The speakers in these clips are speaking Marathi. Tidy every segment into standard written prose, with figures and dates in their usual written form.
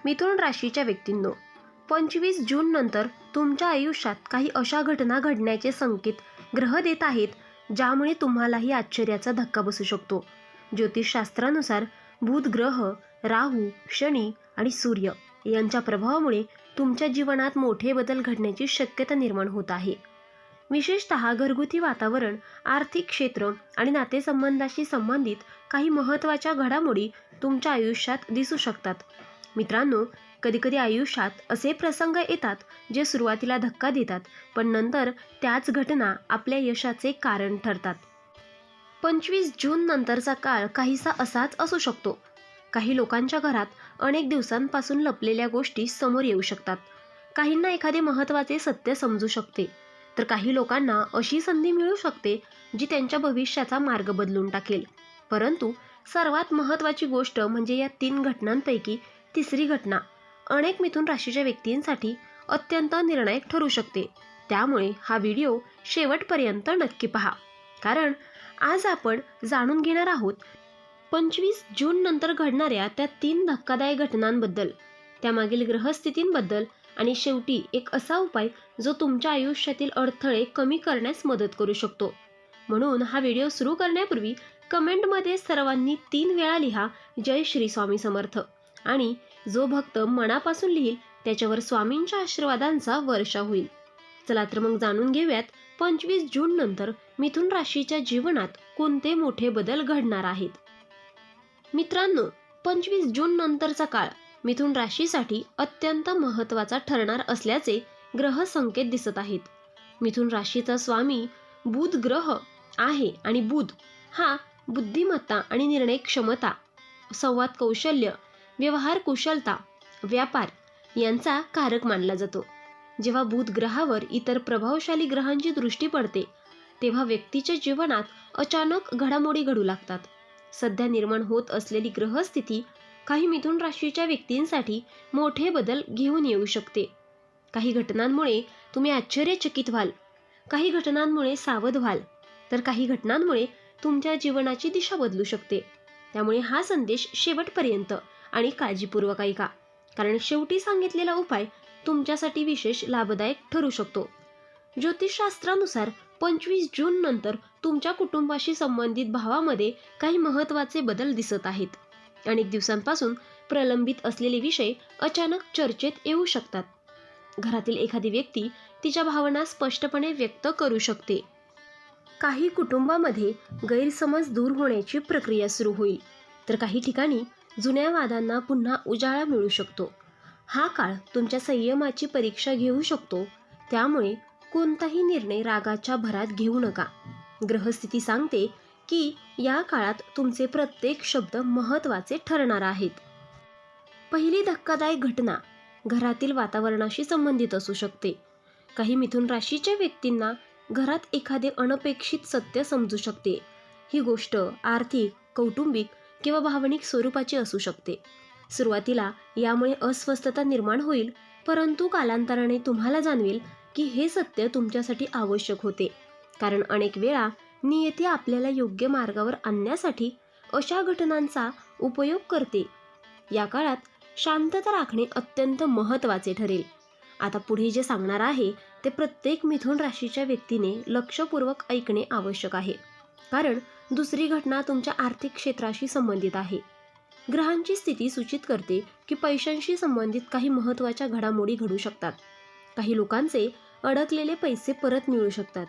मिथुन राशीच्या व्यक्तींनो, 25 जून नंतर तुमच्या आयुष्यात काही अशा घटना घडण्याचे संकेत ग्रह देत आहेत, ज्यामुळे तुम्हालाही आश्चर्याचा धक्का बसू शकतो. ज्योतिषशास्त्रानुसार बुध ग्रह, राहू, शनी आणि सूर्य यांच्या प्रभावामुळे तुमच्या जीवनात मोठे बदल घडण्याची शक्यता निर्माण होत आहे. विशेषतः घरगुती वातावरण, आर्थिक क्षेत्र आणि नातेसंबंधाशी संबंधित काही महत्त्वाच्या घडामोडी तुमच्या आयुष्यात दिसू शकतात. मित्रांनो, कधीकधी आयुष्यात असे प्रसंग येतात जे सुरुवातीला धक्का देतात, पण नंतर त्याच घटना आपल्या यशाचे कारण ठरतात. 25 जून नंतरचा काळ काहीसा असाच असू शकतो. काही लोकांच्या घरात अनेक दिवसांपासून लपलेल्या गोष्टी समोर येऊ शकतात. काहींना एखादे महत्त्वाचे सत्य समजू शकते, तर काही लोकांना अशी संधी मिळू शकते जी त्यांच्या भविष्याचा मार्ग बदलून टाकेल. परंतु सर्वात महत्त्वाची गोष्ट म्हणजे या 3 घटनांपैकी तिसरी घटना अनेक मिथुन राशीच्या व्यक्तींसाठी अत्यंत निर्णायक ठरू शकते. त्यामुळे हा व्हिडिओ शेवटपर्यंत नक्की पहा, कारण आज आपण जाणून घेणार आहोत 25 जून नंतर घडणाऱ्या त्या 3 धक्कादायक घटनांबद्दल, त्यामागील ग्रहस्थितींबद्दल आणि शेवटी एक असा उपाय जो तुमच्या आयुष्यातील अडथळे कमी करण्यास मदत करू शकतो. म्हणून हा व्हिडिओ सुरू करण्यापूर्वी कमेंटमध्ये सर्वांनी 3 वेळा लिहा, जय श्री स्वामी समर्थ. आणि जो भक्त मनापासून लिहिल त्याच्यावर स्वामींच्या आशीर्वादांचा वर्षा होईल. चला तर मग जाणून घेऊयात 25 जून नंतर मिथुन राशीच्या जीवनात कोणते मोठे बदल घडणार आहेत. मित्रांनो, 25 जून नंतरचा काळ मिथुन राशीसाठी अत्यंत महत्त्वाचा ठरणार असल्याचे ग्रह संकेत दिसत आहेत. मिथुन राशीचा स्वामी बुध ग्रह आहे आणि बुध हा बुद्धिमत्ता आणि निर्णय क्षमता, संवाद कौशल्य, व्यवहार कुशलता, व्यापार यांचा कारक मानला जातो. जेव्हा बुध ग्रहावर इतर प्रभावशाली ग्रहांची दृष्टी पडते, तेव्हा व्यक्तीच्या जीवनात अचानक घडामोडी घडू लागतात. सध्या निर्माण होत असलेली ग्रहस्थिती काही मिथुन राशीच्या व्यक्तींसाठी मोठे बदल घेऊन येऊ शकते. काही घटनांमुळे तुम्ही आश्चर्यचकित व्हाल, काही घटनांमुळे सावध व्हाल, तर काही घटनांमुळे तुमच्या जीवनाची दिशा बदलू शकते. त्यामुळे हा संदेश शेवटपर्यंत आणि काळजीपूर्वक ऐका, कारण शेवटी सांगितलेला उपाय तुमच्यासाठी विशेष लाभदायक ठरू शकतो. ज्योतिषशास्त्रानुसार 25 जून नंतर तुमच्या कुटुंबाशी संबंधित भावामध्ये काही महत्त्वाचे बदल दिसत आहेत. अनेक दिवसांपासून प्रलंबित असलेले विषय अचानक चर्चेत येऊ शकतात. घरातील एखादी व्यक्ती तिच्या भावना स्पष्टपणे व्यक्त करू शकते. काही कुटुंबामध्ये गैरसमज दूर होण्याची प्रक्रिया सुरू होईल, तर काही ठिकाणी जुन्या वादांना पुन्हा उजाळा मिळू शकतो. हा काळ तुमच्या संयमाची परीक्षा घेऊ शकतो, त्यामुळे कोणताही निर्णय रागाच्या भरात घेऊ नका. ग्रहस्थिती सांगते की या काळात तुमचे प्रत्येक शब्द महत्त्वाचे ठरणार आहेत. पहिली धक्कादायक घटना घरातील वातावरणाशी संबंधित असू शकते. काही मिथुन राशीच्या व्यक्तींना घरात एखादे अनपेक्षित सत्य समजू शकते. ही गोष्ट आर्थिक, कौटुंबिक किंवा भावनिक स्वरूपाची असू शकते. सुरुवातीला यामुळे अस्वस्थता निर्माण होईल, परंतु कालांतराने तुम्हाला जाणवेल की हे सत्य तुमच्यासाठी आवश्यक होते, कारण अनेक वेळा नियती आपल्याला योग्य मार्गावर आणण्यासाठी अशा घटनांचा उपयोग करते. या काळात शांतता राखणे अत्यंत महत्त्वाचे ठरेल. आता पुढे जे सांगणार आहे ते प्रत्येक मिथुन राशीच्या व्यक्तीने लक्षपूर्वक ऐकणे आवश्यक आहे, कारण दुसरी घटना तुमच्या आर्थिक क्षेत्राशी संबंधित आहे. ग्रहांची स्थिती सूचित करते की पैशांशी संबंधित काही महत्त्वाच्या घडामोडी घडू शकतात. काही लोकांचे अडकलेले पैसे परत मिळू शकतात.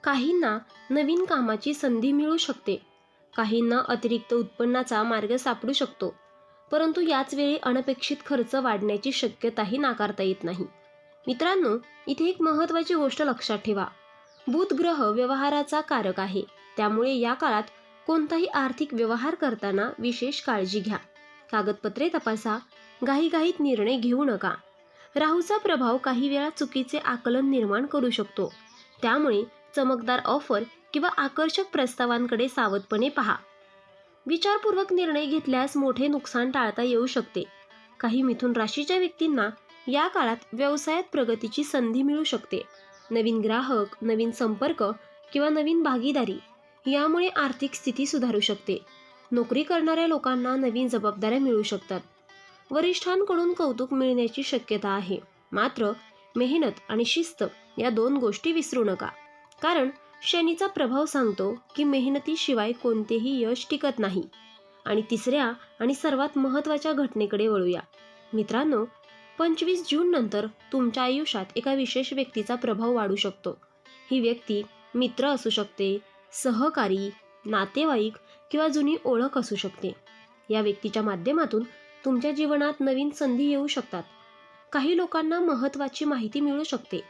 काहींना नवीन कामाची संधी मिळू शकते. काहींना अतिरिक्त उत्पन्नाचा मार्ग सापडू शकतो. परंतु याच वेळी अनपेक्षित खर्च वाढण्याची शक्यताही नाकारता येत नाही. मित्रांनो, इथे एक महत्त्वाची गोष्ट लक्षात ठेवा. बुध ग्रह व्यवहाराचा कारक आहे, त्यामुळे या काळात कोणताही आर्थिक व्यवहार करताना विशेष काळजी घ्या. कागदपत्रे तपासा, घाईघाईत निर्णय घेऊ नका. राहूचा प्रभाव काही वेळा चुकीचे आकलन निर्माण करू शकतो, त्यामुळे चमकदार ऑफर किंवा आकर्षक प्रस्तावांकडे सावधपणे पहा. विचारपूर्वक निर्णय घेतल्यास मोठे नुकसान टाळता येऊ शकते. काही मिथुन राशीच्या व्यक्तींना या काळात व्यवसायात प्रगतीची संधी मिळू शकते. नवीन ग्राहक, नवीन संपर्क किंवा नवीन भागीदारी यामुळे आर्थिक स्थिती सुधारू शकते. नोकरी करणाऱ्या लोकांना नवीन जबाबदाऱ्या मिळू शकतात. वरिष्ठांकडून कौतुक मिळण्याची शक्यता आहे. मात्र मेहनत आणि शिस्त या 2 गोष्टी विसरू नका. कारण शनीचा प्रभाव सांगतो की मेहनतीशिवाय कोणतेही यश टिकत नाही. आणि तिसऱ्या आणि सर्वात महत्त्वाच्या घटनेकडे वळूया. मित्रांनो, 25 जून नंतर तुमच्या आयुष्यात एका विशेष व्यक्तीचा प्रभाव वाढू शकतो. ही व्यक्ती मित्र असू शकते, सहकारी, नातेवाईक किंवा जुनी ओळख असू शकते. या व्यक्तीच्या माध्यमातून तुमच्या जीवनात नवीन संधी येऊ शकतात. काही लोकांना महत्त्वाची माहिती मिळू शकते,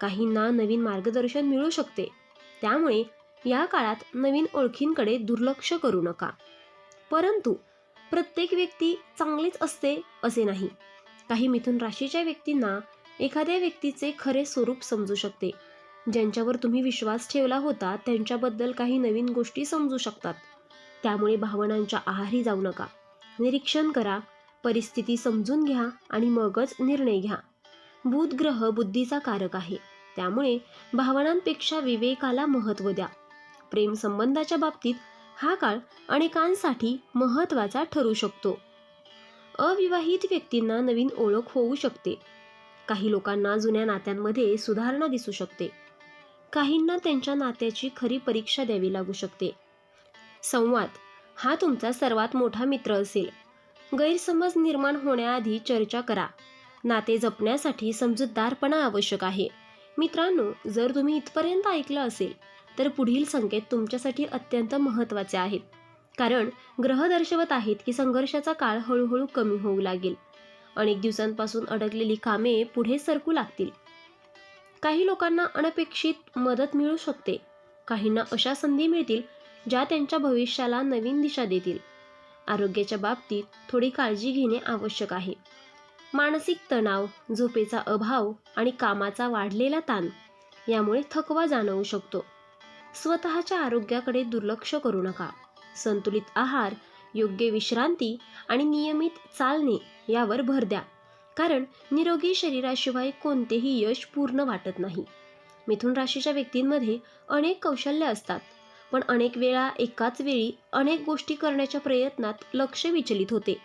काहींना नवीन मार्गदर्शन मिळू शकते. त्यामुळे या काळात नवीन ओळखींकडे दुर्लक्ष करू नका. परंतु प्रत्येक व्यक्ती चांगलीच असते असे नाही. काही मिथुन राशीच्या व्यक्तींना एखाद्या व्यक्तीचे खरे स्वरूप समजू शकते. ज्यांच्यावर तुम्ही विश्वास ठेवला होता त्यांच्याबद्दल काही नवीन गोष्टी समजू शकतात. त्यामुळे भावनांच्या आहारी जाऊ नका. निरीक्षण करा, परिस्थिती समजून घ्या आणि मगच निर्णय घ्या. बुध ग्रह बुद्धीचा कारक आहे. त्यामुळे भावनांपेक्षा विवेकाला महत्त्व द्या. प्रेम संबंधाच्या बाबतीत हा काळ अनेकांसाठी महत्त्वाचा ठरू शकतो. अविवाहित व्यक्तींना नवीन ओळख होऊ शकते. काही लोकांना जुन्या नात्यांमध्ये सुधारणा दिसू शकते. काहींना त्यांच्या नात्याची खरी परीक्षा द्यावी लागू शकते. संवाद हा तुमचा सर्वात मोठा मित्र असेल. गैरसमज निर्माण होण्याआधी चर्चा करा. नाते जपण्यासाठी समजूतदारपणा आवश्यक आहे. मित्रांनो, जर तुम्ही इथपर्यंत ऐकलं असेल तर पुढील संकेत तुमच्यासाठी अत्यंत महत्त्वाचे आहेत. कारण ग्रह दर्शवत आहेत की संघर्षाचा काळ हळूहळू कमी होऊ लागेल. अनेक दिवसांपासून अडकलेली कामे पुढे सरकू लागतील. काही लोकांना अनपेक्षित मदत मिळू शकते. काहींना अशा संधी मिळतील ज्या त्यांच्या भविष्याला नवीन दिशा देतील. आरोग्याच्या बाबतीत थोडी काळजी घेणे आवश्यक आहे. मानसिक तणाव, झोपेचा अभाव आणि कामाचा वाढलेला ताण यामुळे थकवा जाणवू शकतो. स्वतःच्या आरोग्याकडे दुर्लक्ष करू नका. संतुलित आहार, योग्य विश्रांती आणि नियमित चालणे यावर भर द्या. कारण निरोगी शरीराशिवाय कोणतेही यश पूर्ण वाटत नाही. मिथुन राशीच्या व्यक्तींमध्ये अनेक कौशल्य असतात, पण अनेक वेळा एकाच वेळी अनेक गोष्टी करण्याच्या प्रयत्नात लक्ष विचलित होते.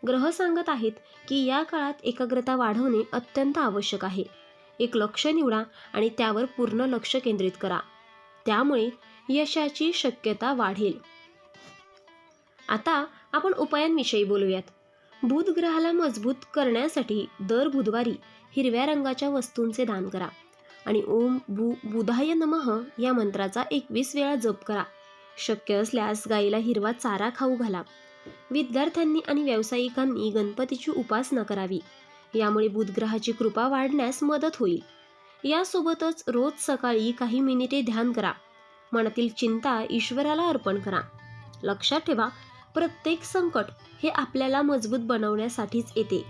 ग्रह सांगत आहेत की या काळात एकाग्रता वाढवणे अत्यंत आवश्यक आहे. एक लक्ष्य निवडा आणि त्यावर पूर्ण लक्ष केंद्रित करा. त्यामुळे यशाची शक्यता वाढेल. आता आपण उपायांविषयी बोलूयात. बुध ग्रहाला मजबूत करण्यासाठी दर बुधवारी हिरव्या रंगाच्या वस्तूंचे दान करा आणि ओम बुधाय नमः या मंत्राचा 21 वेळा जप करा. शक्य असल्यास गाईला हिरवा चारा खाऊ घाला. विद्यार्थ्यांनी आणि व्यावसायिकांनी गणपतीची उपासना करावी. यामुळे बुधग्रहाची कृपा वाढण्यास मदत होईल. यासोबतच रोज सकाळी काही मिनिटे ध्यान करा. मनातील चिंता ईश्वराला अर्पण करा. लक्षात ठेवा, प्रत्येक संकट हे आपल्याला मजबूत बनवण्यासाठीच येते.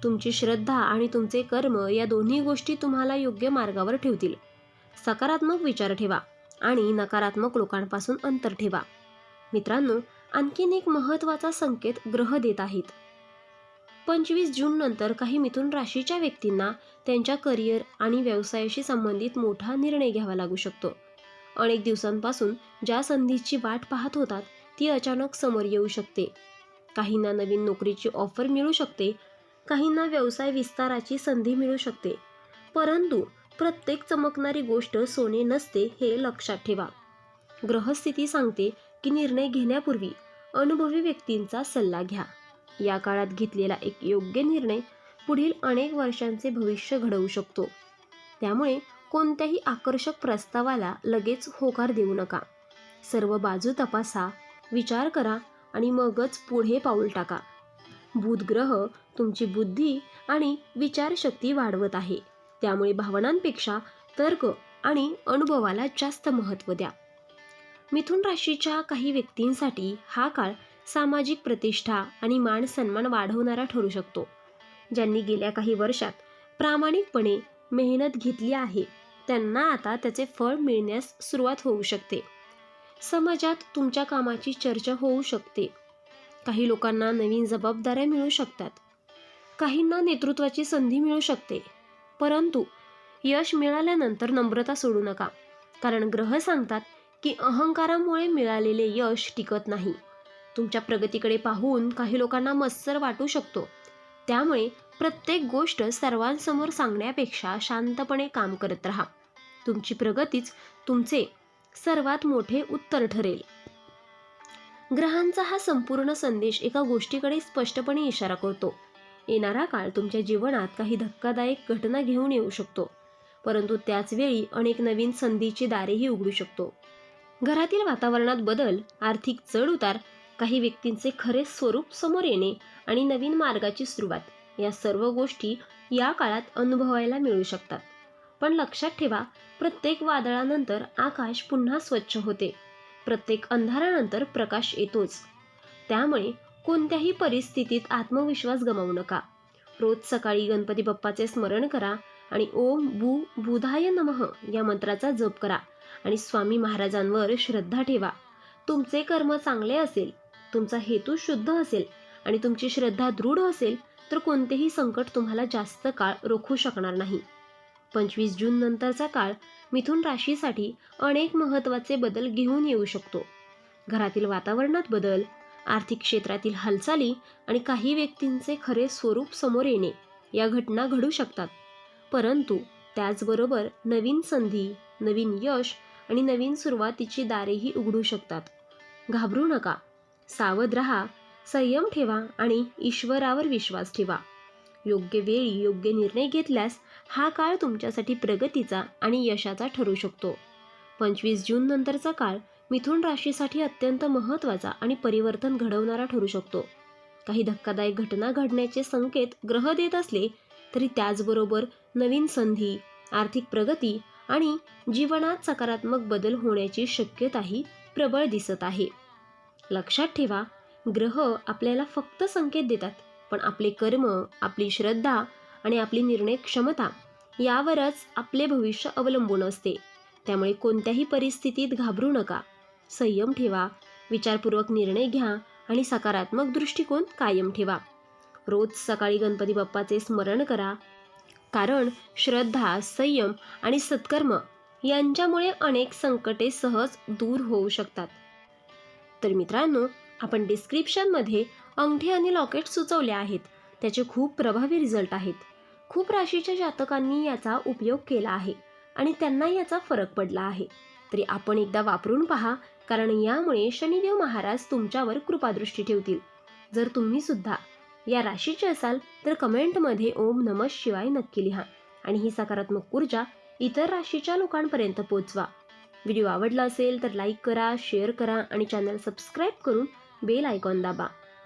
तुमची श्रद्धा आणि तुमचे कर्म या दोन्ही गोष्टी तुम्हाला योग्य मार्गावर ठेवतील. सकारात्मक विचार ठेवा आणि नकारात्मक लोकांपासून अंतर ठेवा. मित्रांनो, आणखीन एक महत्त्वाचा संकेत ग्रह देत आहेत. 25 जून नंतर काही मिथुन राशीच्या व्यक्तींना त्यांच्या करिअर आणि व्यवसायाशी संबंधित मोठा निर्णय घ्यावा लागू शकतो. अनेक दिवसांपासून ज्या संधीची वाट पाहत होतात ती अचानक समोर येऊ शकते. काहींना नवीन नोकरीची ऑफर मिळू शकते, काहींना व्यवसाय विस्ताराची संधी मिळू शकते. परंतु प्रत्येक चमकणारी गोष्ट सोने नसते हे लक्षात ठेवा. ग्रहस्थिती सांगते की निर्णय घेण्यापूर्वी अनुभवी व्यक्तींचा सल्ला घ्या. या काळात घेतलेला एक योग्य निर्णय पुढील अनेक वर्षांचे भविष्य घडवू शकतो. त्यामुळे कोणत्याही आकर्षक प्रस्तावाला लगेच होकार देऊ नका. सर्व बाजू तपासा, विचार करा आणि मगच पुढे पाऊल टाका. बुध ग्रह तुमची बुद्धी आणि विचारशक्ती वाढवत आहे. त्यामुळे भावनांपेक्षा तर्क आणि अनुभवाला जास्त महत्त्व द्या. मिथुन राशीच्या काही व्यक्तींसाठी हा काळ सामाजिक प्रतिष्ठा आणि मान सन्मान वाढवणारा ठरू शकतो. ज्यांनी गेल्या काही वर्षात प्रामाणिकपणे मेहनत घेतली आहे त्यांना आता त्याचे फळ मिळण्यास सुरुवात होऊ शकते. समाजात तुमच्या कामाची चर्चा होऊ शकते. काही लोकांना नवीन जबाबदाऱ्या मिळू शकतात. काहींना नेतृत्वाची संधी मिळू शकते. परंतु यश मिळाल्यानंतर नम्रता सोडू नका. कारण ग्रह सांगतात की अहंकारामुळे मिळालेले यश टिकत नाही. तुमच्या प्रगतीकडे पाहून काही लोकांना मत्सर वाटू शकतो. त्यामुळे प्रत्येक गोष्ट सर्वांसमोर सांगण्यापेक्षा शांतपणे काम करत राहा. तुमची प्रगतीच तुमचे सर्वात मोठे उत्तर ठरेल. ग्रहांचा हा संपूर्ण संदेश एका गोष्टीकडे स्पष्टपणे इशारा करतो. येणारा काळ तुमच्या जीवनात काही धक्कादायक घटना घेऊन येऊ शकतो, परंतु त्याच वेळी अनेक नवीन संधीची दारेही उघडू शकतो. घरातील वातावरणात बदल, आर्थिक चढ-उतार, काही व्यक्तींचे खरे स्वरूप समोर येणे आणि नवीन मार्गाची सुरुवात, या सर्व गोष्टी या काळात अनुभवायला मिळू शकतात. पण लक्षात ठेवा, प्रत्येक वादळानंतर आकाश पुन्हा स्वच्छ होते. प्रत्येक अंधारानंतर प्रकाश येतोच. त्यामुळे कोणत्याही परिस्थितीत आत्मविश्वास गमावू नका. रोज सकाळी गणपती बाप्पाचे स्मरण करा आणि ओम भू बुधाय नमः या मंत्राचा जप करा आणि स्वामी महाराजांवर श्रद्धा ठेवा. तुमचे कर्म चांगले असेल, तुमचा हेतू शुद्ध असेल आणि तुमची श्रद्धा दृढ असेल तर कोणतेही संकट तुम्हाला जास्त काळ रोखू शकणार नाही. 25 जून नंतरचा काळ मिथुन राशीसाठी अनेक महत्त्वाचे बदल घेऊन येऊ शकतो. घरातील वातावरणात बदल, आर्थिक क्षेत्रातील हालचाली आणि काही व्यक्तींचे खरे स्वरूप समोर येणे या घटना घडू शकतात. परंतु त्याचबरोबर नवीन संधी, नवीन यश आणि नवीन सुरुवातीची दारेही उघडू शकतात. घाबरू नका, सावध राहा, संयम ठेवा आणि ईश्वरावर विश्वास ठेवा. योग्य वेळी योग्य निर्णय घेतल्यास हा काळ तुमच्यासाठी प्रगतीचा आणि यशाचा ठरू शकतो. 25 जून नंतरचा काळ मिथुन राशीसाठी अत्यंत महत्त्वाचा आणि परिवर्तन घडवणारा ठरू शकतो. काही धक्कादायक घटना घडण्याचे संकेत ग्रह देत असले तरी त्याचबरोबर नवीन संधी, आर्थिक प्रगती आणि जीवनात सकारात्मक बदल होण्याची शक्यताही प्रबळ दिसत आहे. लक्षात ठेवा, ग्रह आपल्याला फक्त संकेत देतात, पण आपले कर्म, आपली श्रद्धा आणि आपली निर्णय क्षमता यावरच आपले भविष्य अवलंबून असते. त्यामुळे कोणत्याही परिस्थितीत घाबरू नका, संयम ठेवा, विचारपूर्वक निर्णय घ्या आणि सकारात्मक दृष्टिकोन कायम ठेवा. रोज सकाळी गणपती बाप्पाचे स्मरण करा, कारण श्रद्धा, संयम आणि सत्कर्म यांच्यामुळे अनेक संकटे सहज दूर होऊ शकतात. तर मित्रांनो, आपण डिस्क्रिप्शनमध्ये अंगठी आणि लॉकेट सुचवले आहेत. त्याचे खूप प्रभावी रिझल्ट आहेत. खूप राशीच्या जातकांनी याचा उपयोग केला आहे आणि त्यांना याचा फरक पडला आहे. तरी आपण एकदा वापरून पहा, कारण यामुळे शनिदेव महाराज तुमच्यावर कृपादृष्टी ठेवतील. जर तुम्ही सुद्धा या राशीचे असाल तर कमेंटमध्ये ओम नमः शिवाय नक्की लिहा आणि ही सकारात्मक ऊर्जा इतर राशीच्या लोकांपर्यंत पोहोचवा. व्हिडिओ आवडला असेल तर लाईक करा, शेअर करा आणि चॅनल सबस्क्राईब करून बेल आयकॉन दाबा,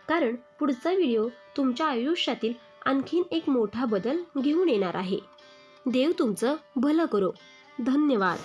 कारण पुढचा व्हिडिओ तुमच्या आयुष्यातील आणखीन एक मोठा बदल घेऊन येणार आहे. देव तुमचं भलं करो. धन्यवाद.